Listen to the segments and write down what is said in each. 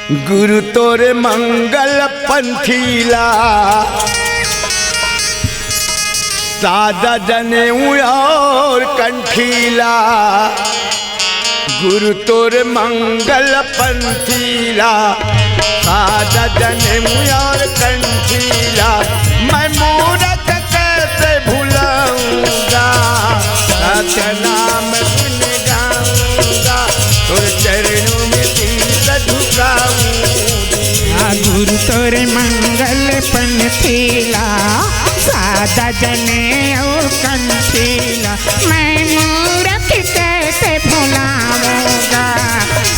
गुरु तोरे मंगल पंथीला सादा जनेऊ और कंठीला। गुरु तोरे मंगल पंथीला सादा जनेऊ और कंठीला। मैं मूरत कैसे भूलाऊंगा सतनाम गुन गाऊंगा तोरे चरणों में शीश झुकाऊंगा। गुरु तोरे मंगल पंथीला सादा जनेऊ कंठीला। मैं मूरत कैसे भुलाऊंगा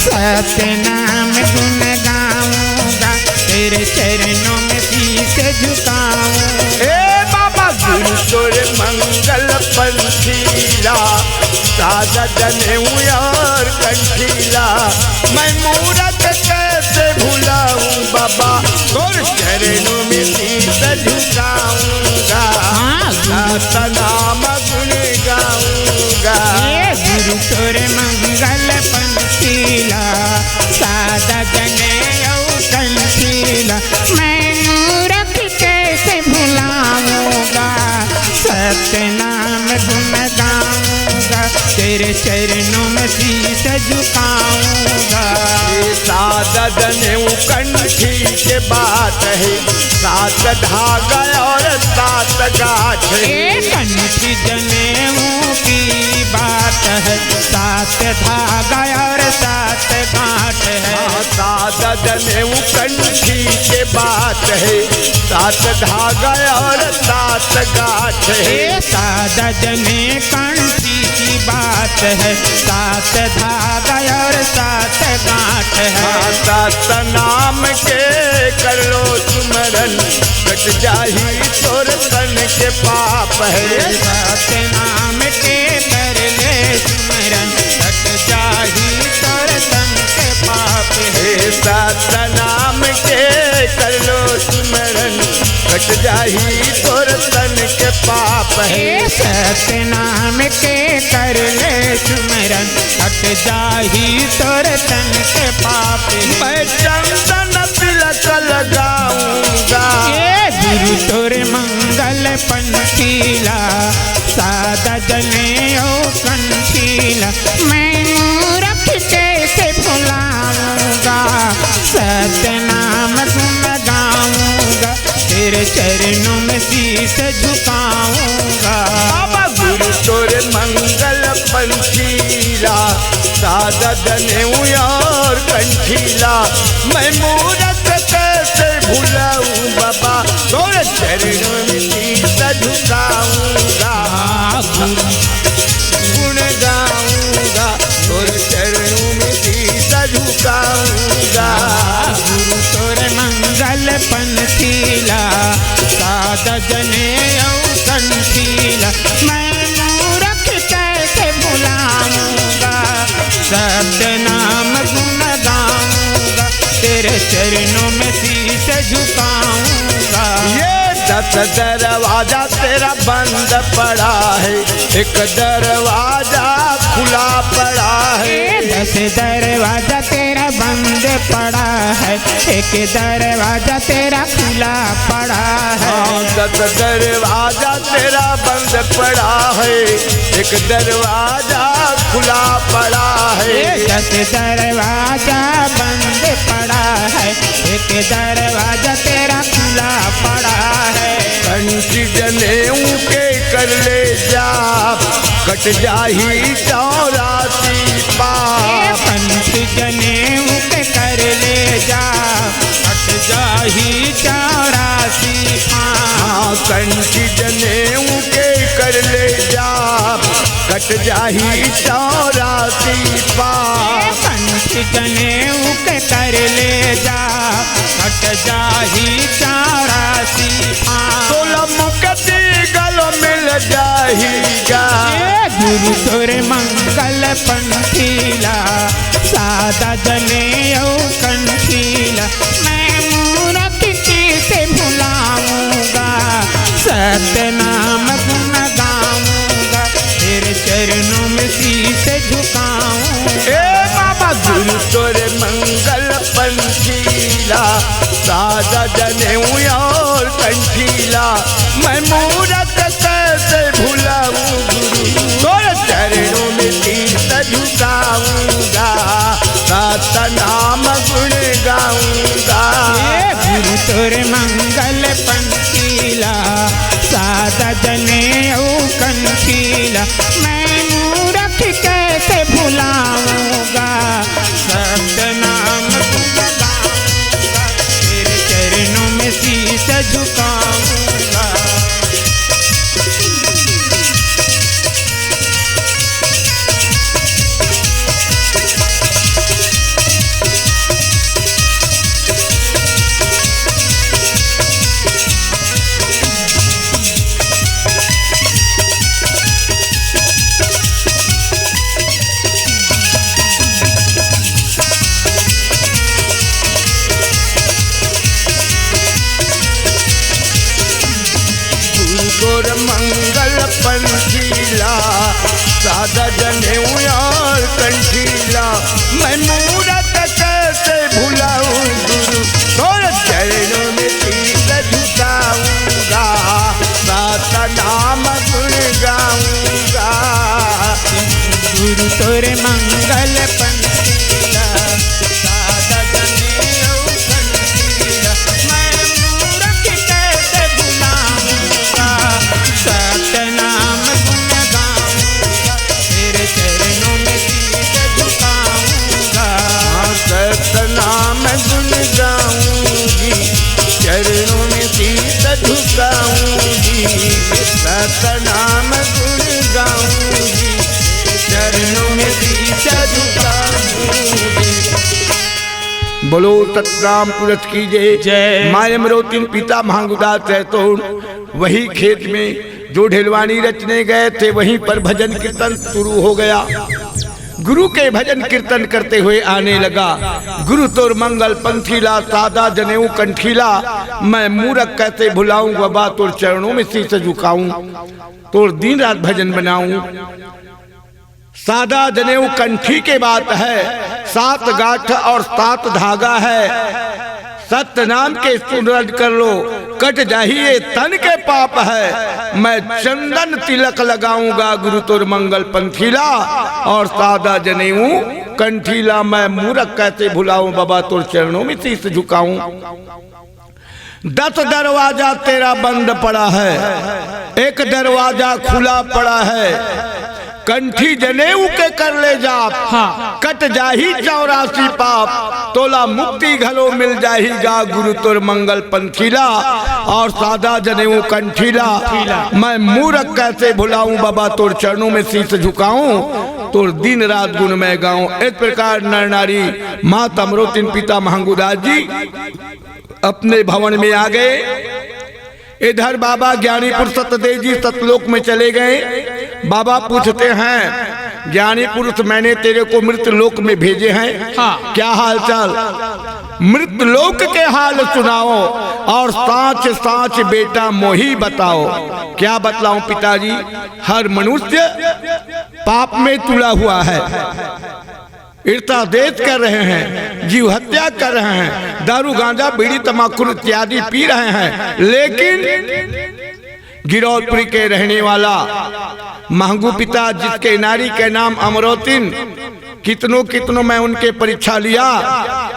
सतनाम गुन गाऊंगा तेरे चरणों में शीश झुकाऊंगा। ए बाबा गुरु तोरे मंगल पंथीला सादा जनेऊ और कंठीला। मैं मूरत कैसे भुलाऊं बाबा तोरे चरणों में शीश झुकाऊंगा सतनाम गुन गाऊंगा। गुरु तोरे मंगल पंथीला सादा जनेऊ कंठीला। मैं मूरत कैसे भुलाऊंगा सतनाम गुन गाऊंगा तेरे चरणों में शीश झुकाऊंगा। सादा जनेऊ कंठी के बात है सात धागा और सात गांठ है। कंठी जनेऊ की बात है सात धागा और सात गांठ है। सादा जनेऊ कंठी के बात है सात धागा और सात गांठ है। सादा जने कंठी की बात है सात धागा और सात गांठ है। सात नाम के कर लो सुमरन कट जाही तोर तन के पाप है। सात नाम के कर ले सुमरन कट जाही तोर तन के पाप है। सात नाम के कर लो सुमरन कट जाही तोर तन के पाप है। सत नाम के कर ले सुमरन कट जाही तोर तन के पाप है। मैं चंदन तिलक लगाऊंगा गुरु तोरे मंगल पंथीला सादा जनेऊ कंठीला। मैं मूरत कैसे भुलाऊंगा सतनाम गुन गाऊंगा तेरे चरणों में शीश झुकाऊंगा। बाबा गुरु तोरे मंगल पंथीला सादा जनेऊ और कंठीला। मैं मूरत कैसे भुलाऊं बाबा तोरे चरणों में शीश झुकाऊंगा गुण गाऊंगा तोरे चरणों में शीश झुकाऊंगा। गुरु तोरे मंगल पंथीला सादा जनेऊ कंठीला। मैं मूरत कैसे भुलाऊंगा सतनाम गुन गाऊंगा तेरे चरणों में शीश झुकाऊंगा। ये 10 दरवाजा तेरा बंद पड़ा है एक दरवाजा खुला पड़ा है। 10 दरवाजा तेरा बंद पड़ा है एक दरवाजा तेरा खुला पड़ा है। 10 दरवाजा तेरा बंद पड़ा है एक दरवाजा खुला पड़ा है। 10 दरवाजा बंद पड़ा है एक दरवाजा तेरा खुला पड़ा है। कंठी जनेऊ के कर ले जा कट जाही 84 पाप। कंठी जनेऊ के कर ले जा कट जाही 84 पाप। कंठी जनेऊ के कर ले जा कट जाही 84 पाप। कंठी जनेऊ के कर ले जा कट जाही 84 पाप। 16 मुक्ति गलो मिल जाहीगा। गुरु तोरे मंगल पंथीला सादा जनेऊ कंठीला। मैं मूरत कैसे भुलाऊंगा सतनाम गुन गाऊंगा तेरे चरणों में शीश झुकाऊं। ए बाबा गुरु तोरे मंगल पंथी झुकाऊंगा, सतनाम गुण गाऊंगा। गुरु तोर मंगल पंखीला, सादा जनेऊ कंठीला, मैं मूरख कैसे भुलाऊंगा, सतनाम गुण गाऊंगा, तेरे चरणों में शीश झुकाऊंगा। तोर मंगल पंखीला, सादा जनेऊ और कंठीला, मैं मूरख कैसे भुलाऊं गुरु, तोर चरणों में शीश झुकाऊंगा, सतनाम गुण गाऊंगा। गुरु तोर मंगल पंखीला, सादा जनेऊ कंठीला, मैं मूरख कैसे भुलाऊंगा, सतनाम गुण गाऊंगा, तेरे चरणों में शीश झुकाऊंगा। सतनाम गुण गाऊंगी, चरणों में शीश झुकाऊंगी, सतनाम गुण गाऊंगी, चरणों में शीश झुकाऊंगी। बोलो सतनाम पुरख की जय। माय अमरोतिन पिता महागुदास रहतो, वही खेत में जो ढेलवानी रचने गए थे वहीं पर भजन कीर्तन शुरू हो गया। गुरु के भजन कीर्तन करते हुए आने लगा, गुरु तोर मंगल पंखीला, सादा जनेऊ कंठीला, मैं मूरख कैसे भुलाऊं बाबा, तोर चरणों में शीश झुकाऊं, तोर दिन रात भजन बनाऊं। सादा जनेऊ कंठी के बात है, 7 गांठ और 7 धागा है, सत्य नाम के सुनरद कर लो, कट जाहिए तन के पाप है, मैं चंदन तिलक लगाऊंगा, गुरु तोर मंगल पंखीला और सादा जनेऊ कंठीला, मैं मूरख कैसे भुलाऊं बाबा, तोर चरणों में शीश झुकाऊं। 10 दरवाजा तेरा बंद पड़ा है, एक दरवाजा खुला पड़ा है, कंठी जनेऊ के कर ले जाप, कट जाही 84 पाप, तोला मुक्ति घलो मिल जाहीगा, गुरु तोर मंगल पंखीला और सादा जनेऊ कंठीला, मैं मूरख कैसे भुलाऊं बाबा, तोर चरणों में शीश झुकाऊं, तोर दिन रात गुण मैं गाऊं। इस प्रकार नर नारी माता अमरोतिन पिता महागुदास जी अपने भवन में आ गए। इधर बाबा ज्ञानीपुर सतदेव जी सतलोक में चले गए। बाबा पूछते हैं, ज्ञानी पुरुष मैंने तेरे को मृत लोक में भेजे हैं, क्या हाल चाल? मृत लोक के हाल सुनाओ और साच साच बेटा मोही बताओ। क्या बतलाऊं पिताजी? हर मनुष्य पाप में तुला हुआ है, ईर्ष्या देश कर रहे हैं, जीव हत्या कर रहे हैं, दारू गांजा बीड़ी तमाकू इत्यादि पी रहे हैं, लेकिन गिरौदपुरी के रहने वाला महंगू पिता जिसके नारी के नाम अमरोतिन, कितनों कितनों मैं उनके परीक्षा लिया,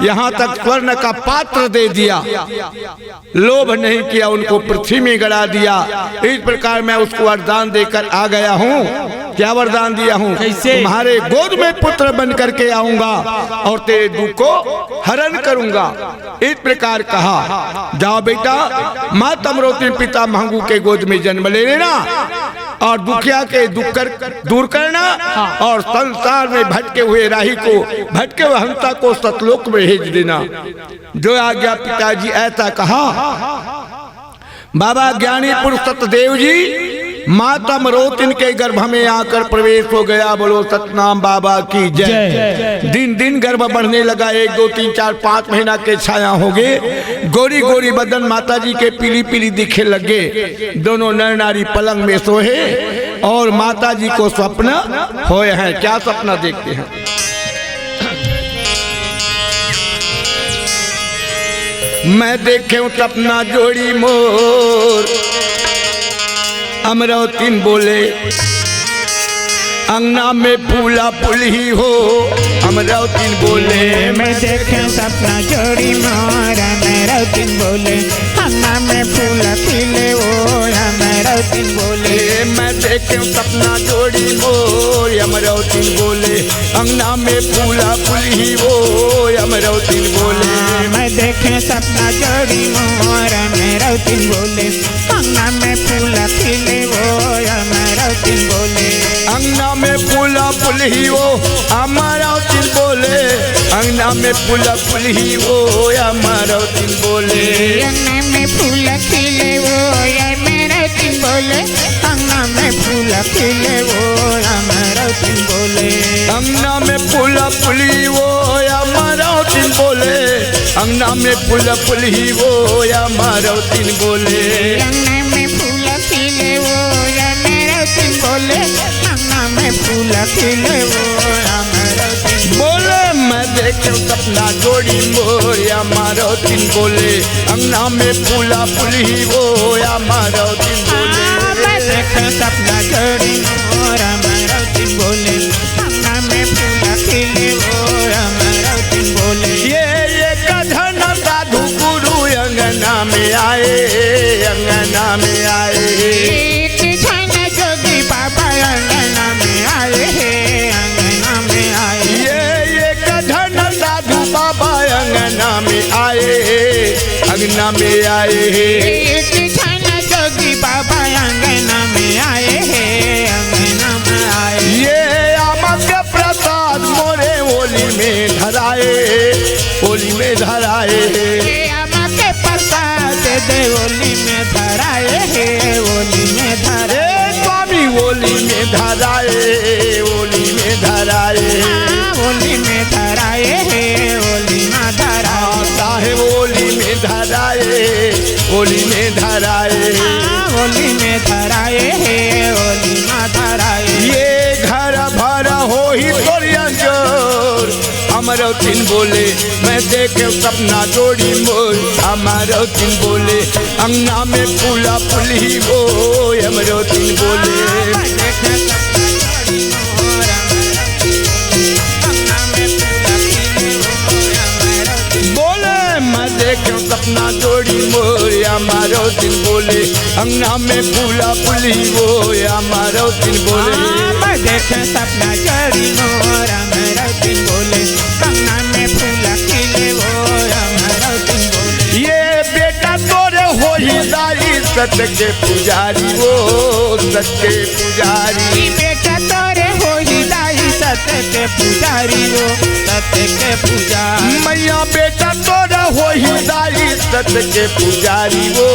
यहाँ तक स्वर्ण का पात्र दे दिया, लोभ नहीं किया, उनको पृथ्वी में गड़ा दिया। इस प्रकार मैं उसको वरदान देकर आ गया हूँ। क्या वरदान दिया हूँ? तुम्हारे गोद में पुत्र बन करके आऊंगा और तेरे दुख को हरण करूंगा। इस प्रकार कहा, जाओ बेटा माता अमरोतिन पिता महंगू के गोद में जन्म ले लेना और दुखिया के दुख दूर करना और संसार में भटके हुए राही को, भटके हुए हंसा को सतलोक में भेज देना। जो आज्ञा पिताजी ऐसा कहा। बाबा ज्ञानीपुर सतदेव जी माता अमरोतिन के गर्भ में आकर प्रवेश हो गया। बोलो सतनाम बाबा की जय। दिन दिन गर्भ बढ़ने लगा। 1 2 3 4 5 महीना के छाया हो गए। गोरी गोरी बदन माता जी के पीली पीली दिखे लगे। दोनों नर नारी पलंग में सोए और माता जी को स्वप्न होए हैं। क्या सपना देखते हैं? मैं देखे सपना जोड़ी मोर, अमरोतिन बोले अंगना में फूला फूल ही हो अमरावती बोले मैं देखे सपना जोड़ी मोर अमरावती बोले अंगना में फूल खिले वो अमरावती बोले मैं देखे सपना जोड़ी मोर अमरावती बोले अंगना में फूला फूल ही वो अमरावती बोले मैं देखे सपना जोड़ी मोर अमरावती बोले अंगना में फूल खिले वो अमरावती बोले अंगना में फूला फूल ही वो अमरावती बोले अंगना में फूला फूल ही वो अमरावती बोले अंगना में फूल खिले वो अमरावती बोले अंगना में फूल खिले वो अमरावती बोले अंगना में फूला फूल ही वो अमरावती बोले अंगना में फूला फूल ही वो अमरावती बोले अंगना में फूल खिले वो अमरावती बोले अंगना में फूल खिले वो अमरावती बोले मैं देखे सपना जोड़ी मोर अमरावती बोले अंगना में फूला फूल ही वो अमरावती बोले मैं देखे सपना जोड़ी मोर अमरावती बोले अंगना में फूल खिले वो अमरावती बोले ये कधन साधु गुरु अंगना में आए अंगना में आए एक छन जोगी बाबा अंगना में आए हैं अंगना में आए ये कधन साधु बाबा अंगना में आए अंगना में आए एक छन जोगी बाबा अंगना में आए हैं अंगना में आए ये आमक प्रसाद मोरे होली में धराए होली में धराए के प्रसाद दे होली में धराए है होली में धराए स्वामी होली में धराए होली में धराए होली में धराए है होली में धराए साहेब होली में धराए होली में धराए होली में धराए है होली में धराए ये घर भर हो ही जोर अमरावती बोले मैं देखे सपना जोड़ी मोर अमरावती बोले अंगना में फूला फूल ही वो अमरावती बोले बोले मैं देखे सपना जोड़ी मोर अमरावती बोले अंगना में फूला फूल ही वो अमरावती बोले मैं देखे सपना जोड़ी मोर अमरावती बोले अंगना में फूल खिले वो अमरावती बोले ये बेटा तोरे हो ही दाई सत्य के पुजारी वो सत्य के पुजारी बेटा तोरे हो ही दाई सत्य के पुजारी वो सत्य के पुजारी मैया बेटा तोरा हो ही दाई सत्य के पुजारी वो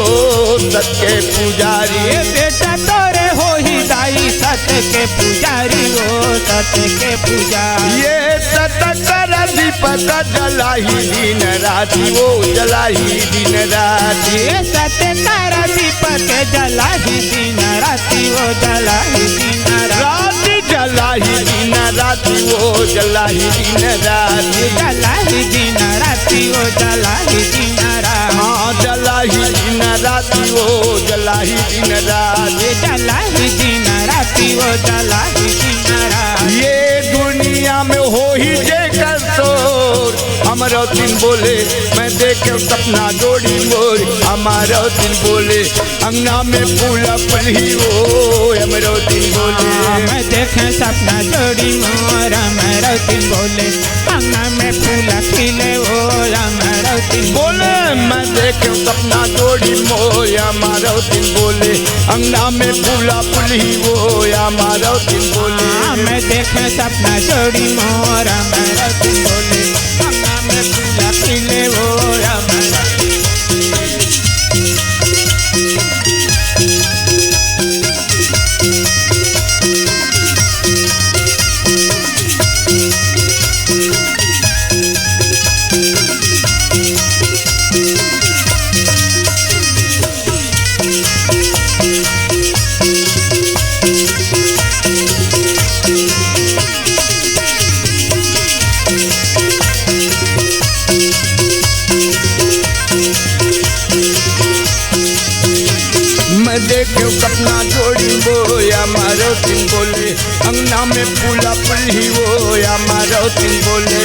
सत्य के पुजारी ये बेटा तोरे हो ही दाई सत्य के पुजारी वो सत्य के पुजारी ये सत्य कर दीपक जलाही दिन राति वो जलाही दिन राति ये सत्य कर दीपक जलाही दिन राति वो जलाही दिन राति जलाही दिन राति वो जलाही दिन राति जलाही दिन राति वो जलाही दिन हाँ जलाही दिन राति वो जलाही दिन राति जलाही दिन राति वो जलाही दिन ये दुनिया में हो ही जे कसोर अमरावती बोले मैं देखे सपना जोड़ी मोर अमरावती बोले अंगना में फूला फूल ही वो अमरावती बोले मैं देखे सपना जोड़ी मोर अमरावती बोले अंगना में फूल खिले वो अमरावती बोले मैं देखे सपना जोड़ी मोर अमरावती बोले अंगना में फूला फूल ही वो अमरावती बोले मैं देखे सपना जोड़ी मोर अमरावती बोले अंगना में फूल खिले वो अमरावती देखे सपना जोड़ी वो या मारो दिन बोले अंगना में फूला पुली वो या मारो दिन बोले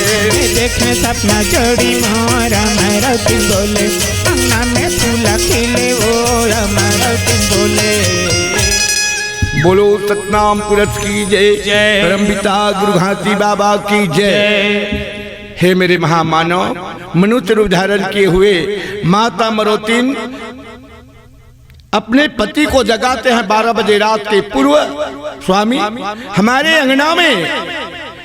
देखे सपना जोड़ी मोरा मारो दिन बोले अंगना में फूला खिले वो या मारो दिन बोले। बोलो सतनाम पुरुष की जय, परम पिता गुरु घासी बाबा की जय। हे मेरे महामानव, मनुष्य रूप धारण किए हुए माता मरोतीन अपने पति को जगाते हैं 12 बजे रात के पूर्व। स्वामी, हमारे अंगना में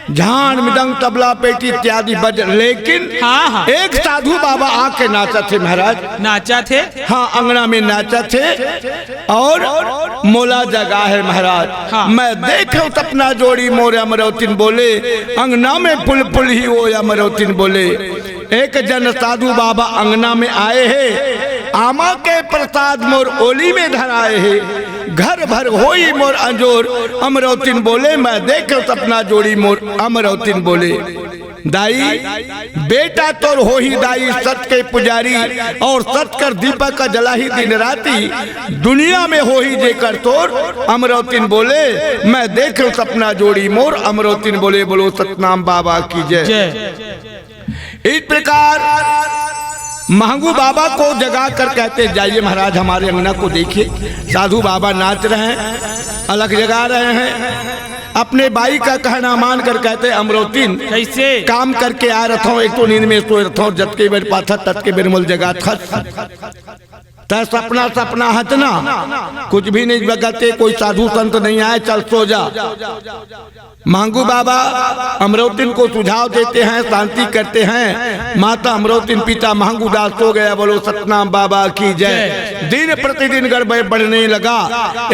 झान मृदंग तबला पेटी इत्यादि बज, लेकिन हाँ। एक साधु बाबा आके नाचा थे महाराज। नाचा थे? हाँ, अंगना में नाचा थे और मोला जगा है महाराज। हाँ। मैं देखो सपना जोड़ी मोर अमरौतीन बोले अंगना में पुल पुल ही वो अमरौतीन बोले। एक जन साधु बाबा अंगना में आए हैं, आमा के प्रसाद मोर ओली में धराए है, घर भर होई मोर अंजोर अमरौतीन बोले। मैं देखो सपना जोड़ी मोर अमरौतीन बोले। दाई बेटा तोर हो ही दाई सत के पुजारी और सत कर दीपक का जला ही दिन राती दुनिया में हो ही जेकर तोर अमरौतीन बोले। मैं देखो सपना जोड़ी मोर अमरौतीन बोले। बोलो सतनाम बाबा की जय। इस प्रकार महंगू बाबा को जगा कर कहते जाइए महाराज हमारे अंगना को देखिए, साधु बाबा नाच रहे हैं, अलग जगा रहे हैं। अपने बाई का कहना मान कर कहते अमरौतीन कैसे काम करके आ रहा हूँ, एक तो नींद में सो रहा हूँ, जत के बेर पाथा तत के बेर मोल जगा था सपना सपना हतना कुछ भी नहीं बगते, कोई साधु संत नहीं आए, चल सो जा। मांगू बाबा अमरौतीन को सुझाव देते हैं, शांति करते हैं। माता अमरौतीन पिता मांगू दास सो गया। बोलो सतनाम बाबा की जय। दिन प्रतिदिन गड़बड़ बढ़ने लगा।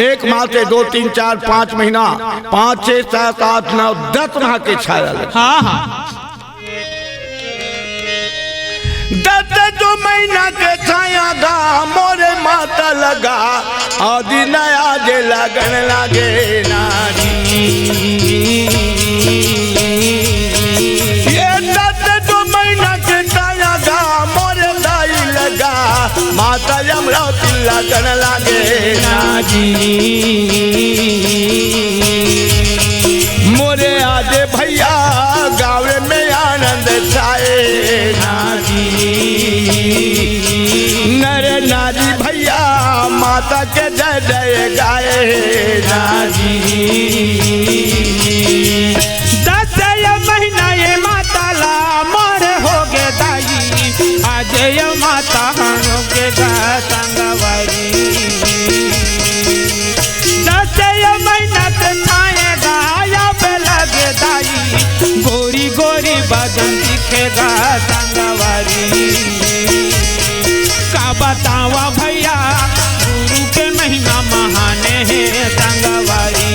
1 माह से 2 3 4 5 महीना 5 6 7 8 9 10 माह के छाया लगा। हाँ हाँ 10 महीना के छाया गा मोरे माता लगा आदि नया जे लगन लागे नारी। ये 10 महीना के छाया गा मोरे दाई लगा माता अमरौतीन लगन लागे नारी। मोरे आजे भैया गावे में आनंद छाए नारी। नर नारी भैया माता के जय जय गाए नारी। 10 महीना ये माता ला मोर हो गे दाई आज ये माता हो गे संगवारी। 10 महीना ते छाएगा या पे लगे दाई गोरी गोरी बदन दिखेगा संगवारी। का बतावा भैया गुरु के महीना महाने है संगवारी।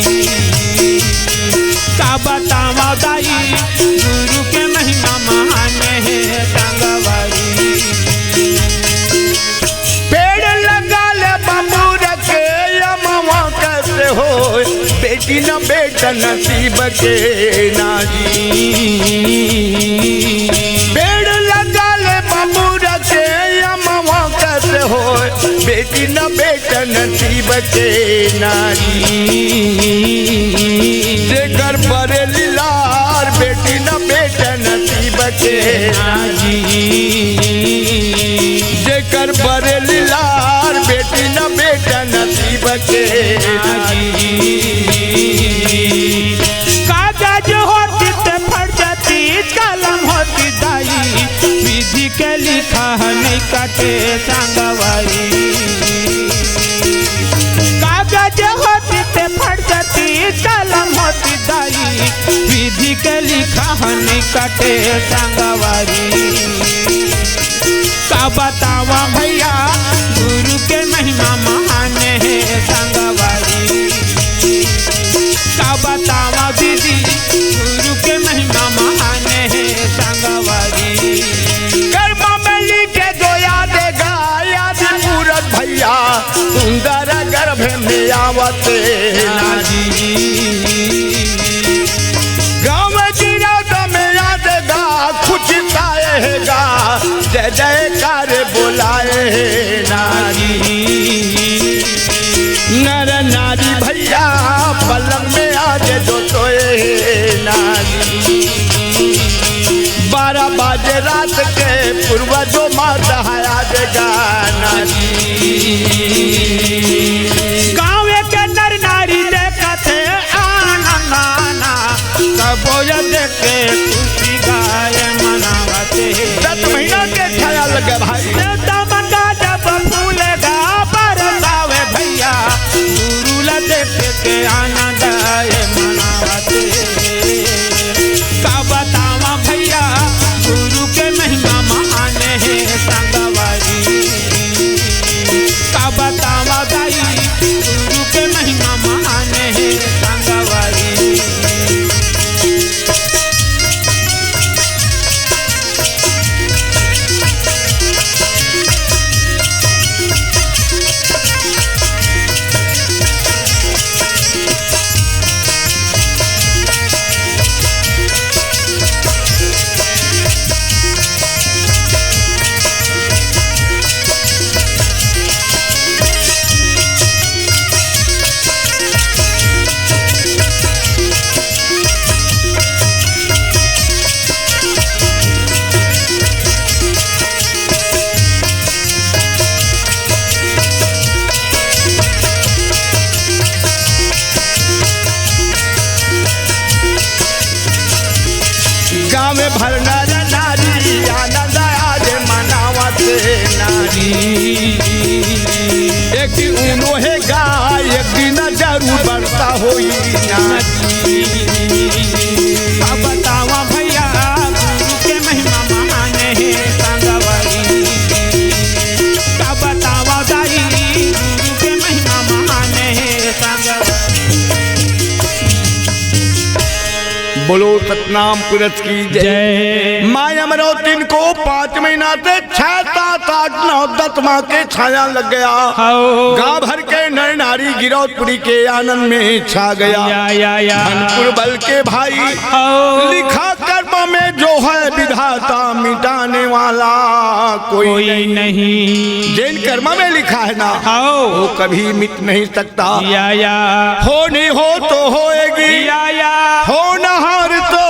का बतावा दाई गुरु के महीना महाने है संगवारी। पेड़ लगा ले बबूर के अमवा कैसे हो बेटी न बेटा नसीब के नाजी। पेड़ लगा ले बबूर के अमवा कैसे हो बेटी न बेटा नसीब के नारी। जेकर बड़े लीलार बेटी न बेटा नसीब के नारी। जेकर बड़े लीलार बेटी न बेटा नसीब के नारी। कागज होती ते फट जाती कलम होती दाई विधि के लिखा नहीं काटे संगवारी। कागज होती ते फट जाती कलम होती दाई विधि के लिखा नहीं काटे संगवारी। का बतावा भैया गुरु के महिमा महान है संगवारी। का बतावा दीदी गुरु के महिमा महान है संगवारी। कर्मा में लिखे जो याद गाया पूरत भैया सुंदर गर्भ में आवते नारी। गाँव गिरौत में याद गा कुछ गाएगा जय जयकार बोलाए नारी। 12 बजे रात के पूर्वजों माता आज गाना गाँव के नर नारी देखते आना सबो देख के खुशी गाय मनावते 10 महीना के छाया लगे भाई दामन जब फूलेगा बरसावे भैया गुरुल देख के आनंद मनावते का बतावा भैया गुरु के महिमा महाने है संगवारी का बतावा दाई गुरु के महिमा महाने है संगवारी गाँव भर नर नारी आनंद आज मनावते नारी एक दिन उन्होंने गाय एक दिन जरूर बढ़ता होई नारी का बतावा भैया गुरु के महिमा महाने है संगवारी का बतावा दाई गुरु के महिमा महाने है संगवारी बोलो सतनाम पुरष की जय। माया अमरौतीन को 5 महीना से 6, 7, 8, 9, 10 माह के छाया लग गया। गाँव भर के नर नारी गिरौदपुरी के आनंद में छा गया। धनपुर बल के भाई लिखा कर्म में जो है विधाता मिटाने वाला कोई नहीं। जिन कर्म में लिखा है ना वो कभी मिट नहीं सकता। होनी हो तो होएगी, हो नहार तो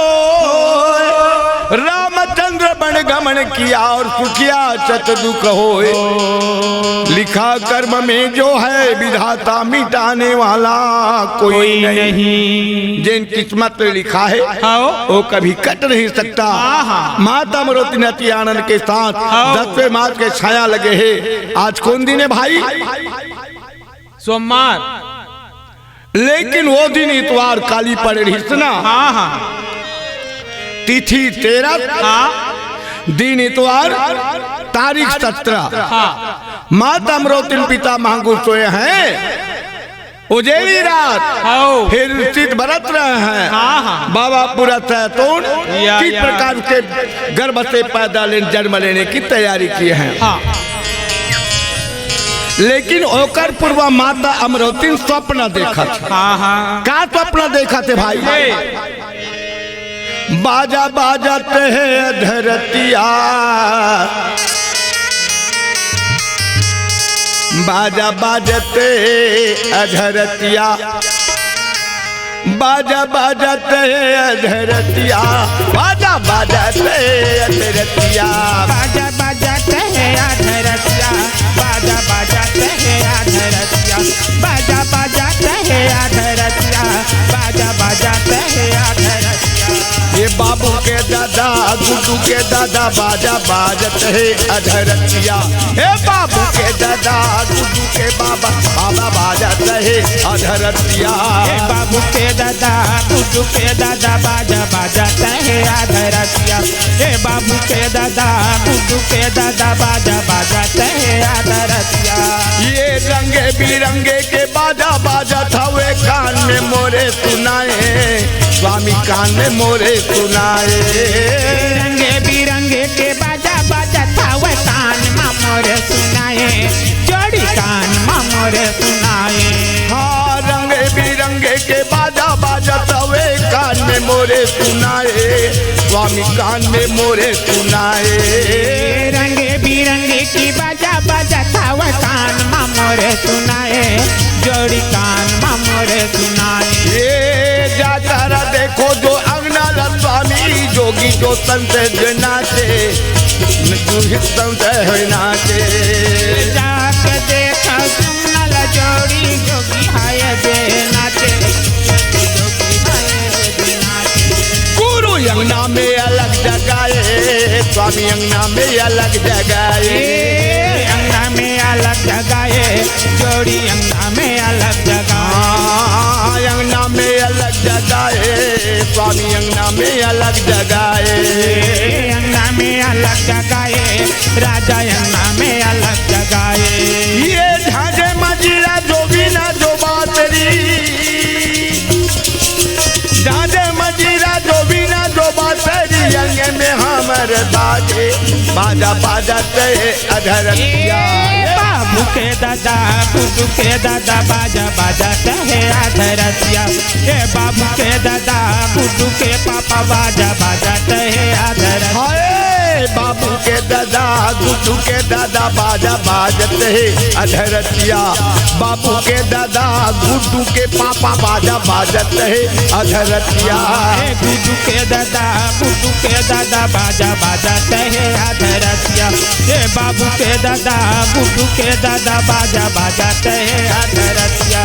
रामचंद्र बन गमन किया और सुखिया चत दुख होए। लिखा कर्म में जो है विधाता मिटाने वाला कोई नहीं। जिन किस्मत में लिखा है वो कभी कट नहीं सकता। माता अमरौती आनंद के साथ 10वें मास के छाया लगे है। आज कौन दिन है भाई? सोमवार। लेकिन वो दिन इतवार काली पड़ रही ना। तिथि 13, दिन इतवार, तारीख 17। माता अमरौती पिता महागुरु सोए हैं। उजेली रात फिर स्थित बरत रहे हैं। बाबा पूरा तैतून किस प्रकार के गर्भ से पैदा जन्म लेने की तैयारी किए हैं। लेकिन ओकर पूर्व माता अमरौती स्वप्न देखा का स्वप्न देखा थे भाई? बाजा बाजते है धरतिया, बाजा बाजते अधरतिया, बाजा बाजते अधरतिया, बाजा बाजते अधरतिया, बाजा बाजाते हैं अधरतिया, बाजा बाजाते हैं अधरतिया, बाजा बाजाते हैं अधरतिया, बाजा बाजाते हैं अधरतिया। ये बाबू के दादा गुड्डू के दादा बाजा बाजत है अधरतिया। हे बाबू के दादा गुड्डू के बाबा बाबा बाजत है अधरतिया। हे बाबू के दादा गुड्डू के दादा बाजा बाजाते हैं अधरतिया। हे बाबू के दादा गुड्डू के दादा बाजा बाजाते हैं अधरतिया। ये रंगे बिरंगे के बाजा बाजत हवे कान में मोरे सुनाए, स्वामी कान में मोरे सुनाए। रंगे बिरंगे के बाजा बाजा था वह कान में मोरे सुनाए, जोड़ी कान में मोरे सुनाए। हाँ रंगे बिरंगे के बाजा बाजा था वह कान में मोरे सुनाए, स्वामी कान में मोरे सुनाए। रंगे बिरंगे की बाजा बाजा था वह कान में मोरे सुनाए, जोड़ी कान में मोरे सुनाए। ये जाकर देखो जो अग्नि अंगनाला स्वामी जोगी जो संत नाचे संत है नाचे। जाके देखा सुनल जोड़ी जोगी हाय दे नाचे जोगी हाय दे नाचे। गुरु अंगना में अलग जगाए स्वामी अंगना में अलग जगाए। अंगना में अलग जगाए जोड़ी अंगना में अलग जगाए। अंगना में अलग जगाए स्वामी अंगना में अलग जगाए। अंगना में अलग जगाए राजा अंगना में अलग जगाए। ये झांझे मजीरा जो भी ना जो बातरी झांझे मजीरा जो भी ना जो बातरी अंगे में हमर बाजे बाजा बाजा ते अधरतिया। बाबू के दादा गुड्डू के दादा बाजा बाजा कहे अधरतिया। ए बाबू के दादा गुड्डू के पापा बाजा बाजा कहे अधरतिया। हाय बाबू के दादा गुड्डू के दादा बाजा बाजते अधरतिया। बाबू के दादा गुड्डू के पापा बाजा बाजते अधरतिया। गुड्डू के दादा गुड्डू के दादा बाजा बाजा कहे अधरतिया। ए बाबू के दादा गुड्डू के दादा बाजा बाजा कहे अधरतिया।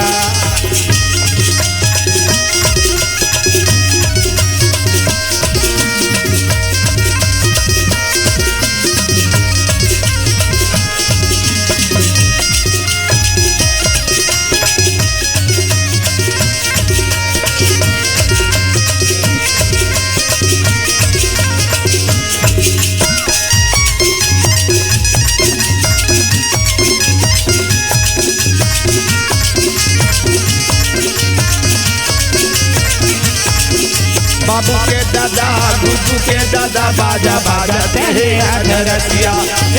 बाबू के दादा गुड्डू के दादा बाजा बाजते अधरतिया।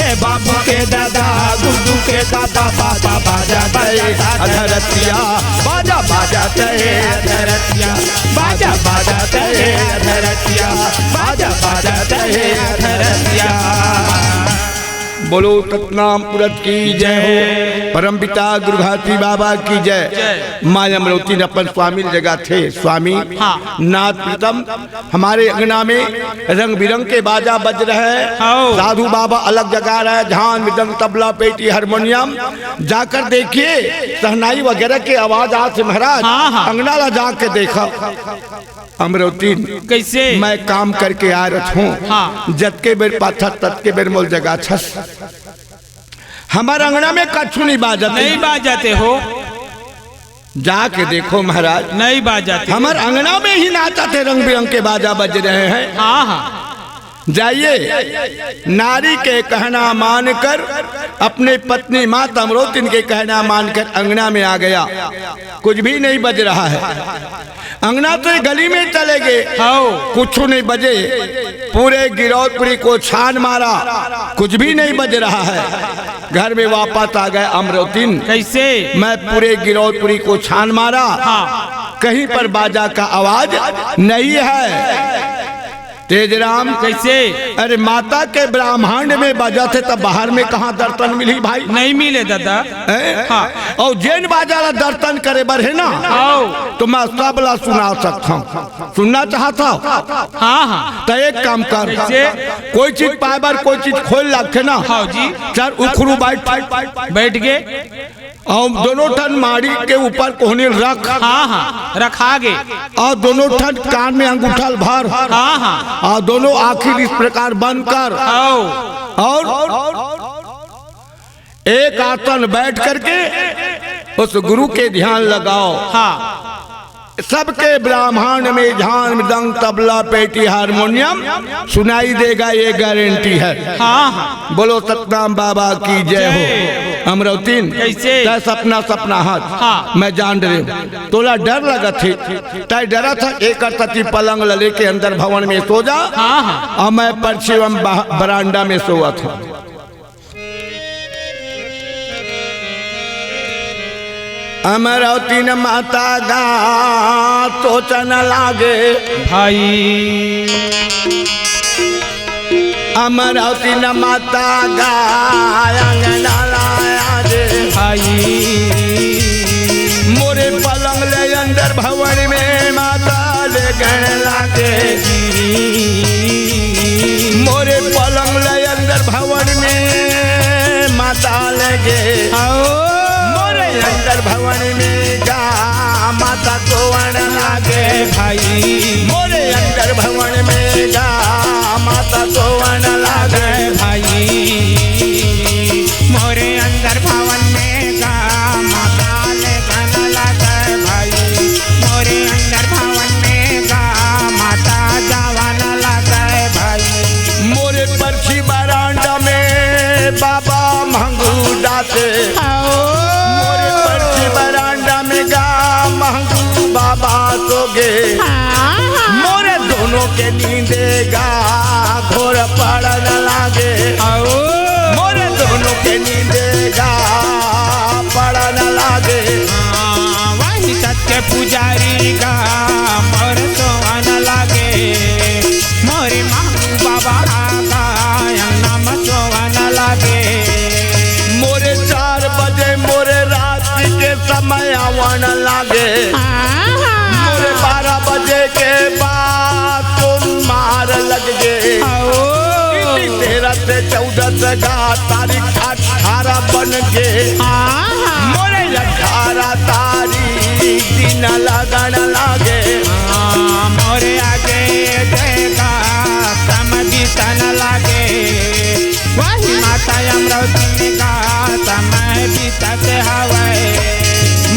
ए बाबू के दादा गुड्डू के दादा पापा बाजा बाजा अधरतिया बाजा बाजते अधरतिया। बाजा बाजाते अधरतिया बाजा बाजाते अधरतिया। बोलो सतनाम पुरत की जय हो। परम पिता गुरु घाटी बाबा की जय। माँ अमरवती अपन स्वामी जगह थे स्वामी नाथ प्रीतम। हमारे अंगना में रंग बिरंग के बाजा बज रहे हैं। साधु बाबा अलग जगा रहे हैं झान मृदंग तबला पेटी हारमोनियम। जाकर देखिए सहनाई वगैरह के आवाज आज से महाराज अंगना ला जाके देखा। अमरवती कैसे मैं काम करके आ रहा हूँ जत के बेर पाथा तत के बेर मोल जगह छस। हमारे अंगना में कछु नहीं बाजते नहीं बाजाते हो। जाके देखो महाराज नहीं बाजाते। हमारे अंगना में ही नाचा थे रंग बिरंग के बाजा बज रहे हैं। हाँ हाँ जाइए नारी के कहना मानकर अपने पत्नी माँ अमरवती के कहना मानकर अंगना में आ गया। कुछ भी नहीं बज रहा है। अंगना तो गली में चले गए कुछ नहीं बजे। पूरे गिरौदपुरी को छान मारा कुछ भी नहीं बज रहा है। घर में वापस आ गए अमरवती। कैसे मैं पूरे गिरौदपुरी को छान मारा कहीं पर बाजा का आवाज नहीं है। तेजराम कैसे अरे माता के ब्रह्मांड में बाजा थे तब बाहर में कहाँ दर्शन मिली भाई। नहीं मिले दादा। और जैन बाजा ला दर्शन करे बर है ना तो मैं सबला सुना सकता हूँ। सुनना चाहता हूँ। हाँ तो एक काम कर कोई चीज पाए बार कोई चीज खोल रखे ना जी चल उखरू बैठ गए और दोनों ठन माड़ी के ऊपर कोहनी रख। हाँ रखा गे। और दोनों ठन कान में अंगूठा भर। और दोनों आखिर इस प्रकार बंद कर। और एक आसन बैठ करके उस गुरु के ध्यान लगाओ। सबके ब्रह्मांड में झान मृदंग तबला पेटी हारमोनियम सुनाई देगा ये गारंटी है। बोलो सतनाम बाबा की जय हो। अमरवती सपना सपना हाथ मैं जान रहे तोला डर लगा थी तय डरा था एक तती पलंग लले के अंदर भवन में सो जा। और मैं पश्चिम बरांडा में सोआ था। अमरवती न माता गा सोचन लागे भाई। अमरवती न माता गा अंगना लाया रे भाई। मोरे पलंग ले अंदर भवन में माता ले लगन लागेगी। मोरे पलंग ले अंदर भवन में माता लगे, मोरे अंदर भवन में गा माता कोवन लागे भाई, मोरे अंदर भवन में गा माता कोवन लागे भाई, मोरे अंदर भवन में गा माता लगन लागे भाई, मोरे अंदर भवन में गा माता जावन लागे भाई। मोरे परछी बरांडा में बाबा महंगू डाते, मोरे परछी बरांडा में गा महंगू बाबा सोगे, मोरे दोनों के नींदेगा घोर पड़न लागे, मोरे दोनों के नींदेगा पड़न लागे। वही सत्य पुजारी का मोर सोवन लागे, मोरे महबूब बाबा का नाम सोवन लागे। मोरे 4 बजे मोरे रात के समय आवन लागे, मोरे 12 बजे के बाद तुम मार लग गए। 13 से 14 का तारीख 18 बन गए, मोरे 18 तारीख दिन लगन लागे। मोरे आगे देगा तम बीतन लागे, वही माता अमरावती का समय बीतत हवे।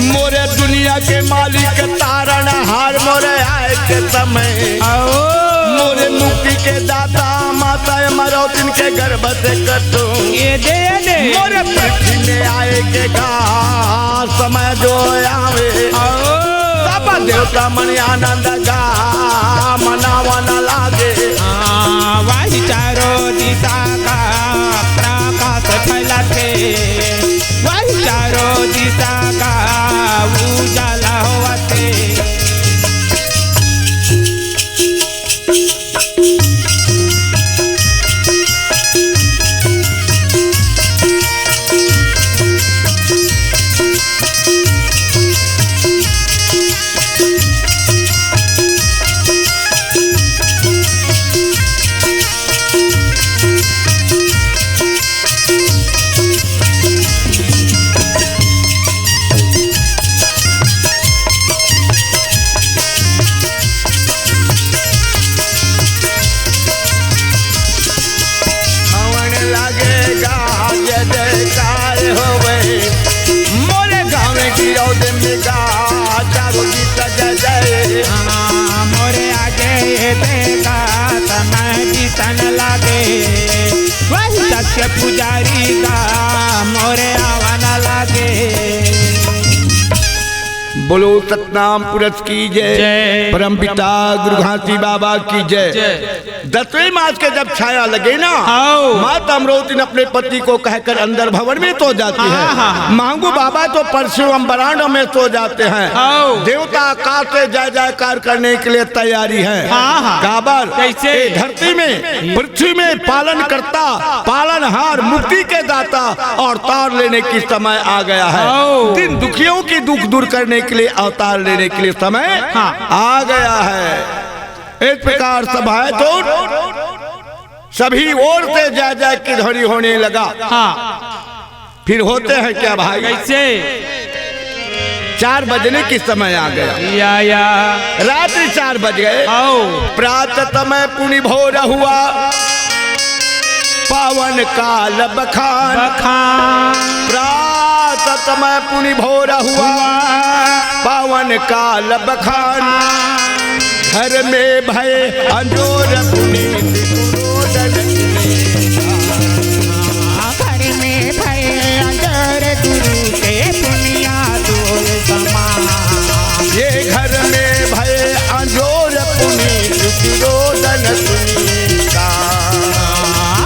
मोरे दुनिया के मालिक तारण हार मोरे आए के समय, मोरे मुक्ति के दाता माता अमरावती के गर्भ से कटो ये दे मोरे पृथ्वी में आए के का समय जो आवे, सब देवता मन आनंद गा मनावन लागे। वही चारों दिशा का प्रकाश फैलाते, वही चारों दिशा का उजाला होते। मोरे गाँव की रौद में गा चारों गीत जय जय। मोरे आगे देगा समय बीतन लागे, वही सत्य पुजारी का मोरे आवन लागे। बोलो सतनाम पुरष की जय, परम पिता गुरु घासी बाबा की जय। 10वें मास के जब छाया लगे ना, माता अमरावती अपने पति को कहकर अंदर भवन में सो जाती है। महंगू बाबा तो परशुराम बरांडों में सो जाते हैं। देवता आकाश से जय जयकार करने के लिए तैयारी है। काबर कैसे धरती में पृथ्वी में पालन करता, पालनहार, मुक्ति के दाता और तार लेने की समय आ गया है। दिन दुखियों की दुख दूर करने के लिए, अवतार लेने के लिए समय आ गया है। इस प्रकार सभाएं तो सभी ओर से जय जय की ध्वनि होने लगा। फिर होते हैं क्या भाई, कैसे 4 बजने की समय आ गया, या रात्रि 4 बज गए। प्रातः समय पुनि भोर हुआ, पावन काल बखान। प्रातः समय पुनि भोर हुआ, पावन काल बखान। घर में भय अंजोर पुनीत गुरुदन, घर में भय अंजोर गुरु के पुनिया दोल समान। ये घर में भय अंजोर पुनीत गुरुदन सुनीता।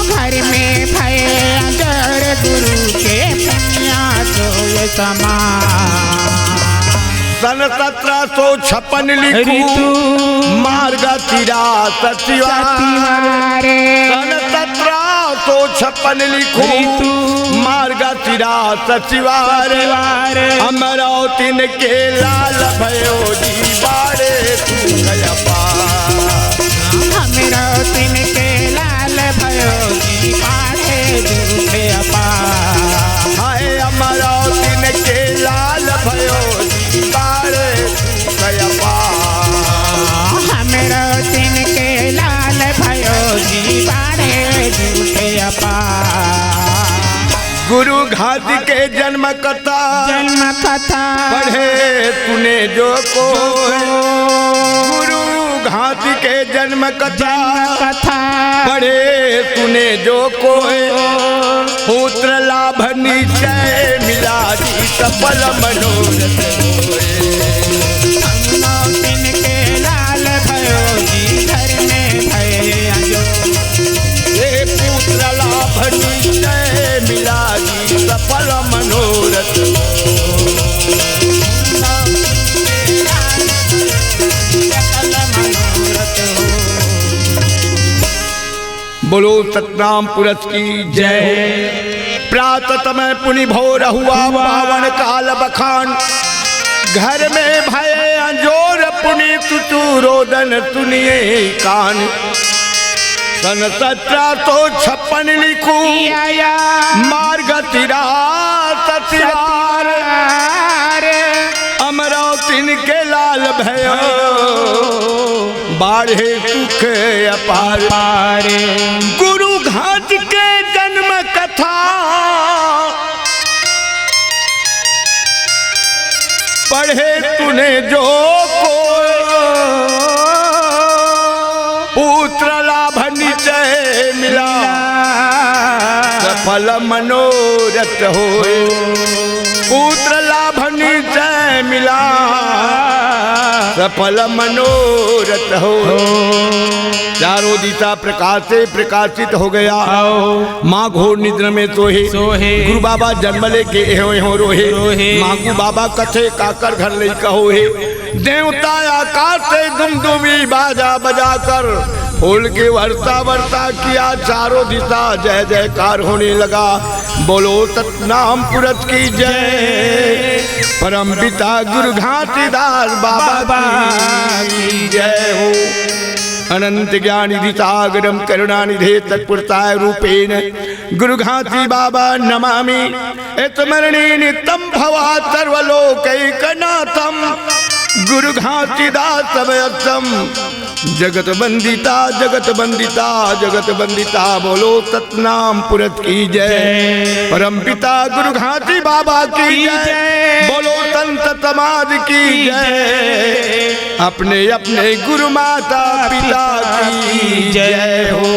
घर में भय अंजोर गुरु के पुनिया दोल समान। सन 1756 लिखू मार्ग तिरा सचिवारे। सन 1756 लिखू मार्ग तिरा सचिवारे। अमरावती के लाल भयो जी बारे तू गया पार। तिनके लाल भयो जी बाढ़े झूठे अपार। हाय अमरावती के लाल भयो जी बाढ़े झूठे अपार। अमरावती के लाल भयो जी बाढ़े झूठे अपार। गुरु घाटी के जन्म कथा पढ़े तूने जो को। गुरु घाटी के जन्म कथा पढ़े तूने जो को। पुत्र लाभ निश्चय मिला जी सफल मनोरथ होए। तिनके लाल भयो जी घर में भय अजो। ये पुत्र लाभ निश्चय मिला जी सफल मनोरथ। बोलो सतनाम पुरष की जय। प्रातः समय पुनि भोर हुआ पावन काल बखान। घर में भय अंजोर पुनि तुतु रोदन सुनिए कान। सन 1756 लिखू मार्ग तिरार। अमरावती के लाल भयो बाढ़े सुख अपार। गुरु घाट के जन्म कथा पढ़े तूने जो को। पुत्र लाभ निश्चय मिला सफल मनोरथ होए। पुत्र लाभ निश्चय मिला सफल मनोरथ हो। चारों दिशा प्रकाश से प्रकाशित हो गया। माँ घोर निद्रा में सोहे। गुरु बाबा जन्म लेके एहो रोहे। मांगू बाबा कथे काकर घर ले कहो हे। देवता आकाश से दुमदुमी बाजा बजा कर फूल के वर्षा किया। चारों दिशा जय जयकार होने लगा। बोलो सतनाम पुरष की जय। परम पिता गुरु घाटीदास बाबा की जय हो। अनंत ज्ञान निधि सागरम करुणानिधे तत्पुरुषाय रूपेण गुरु घाटी बाबा नमामि। स्मरणे नित्यं भवा सर्वलोकैकनाथम। गुरु घाटीदास अभयस्तम। जगत बंदिता बोलो सतनाम पुरष की जय। परम पिता गुरु घाटी बाबा की जय। बोलो संत समाज की जय। अपने अपने गुरु माता पिता की जय हो।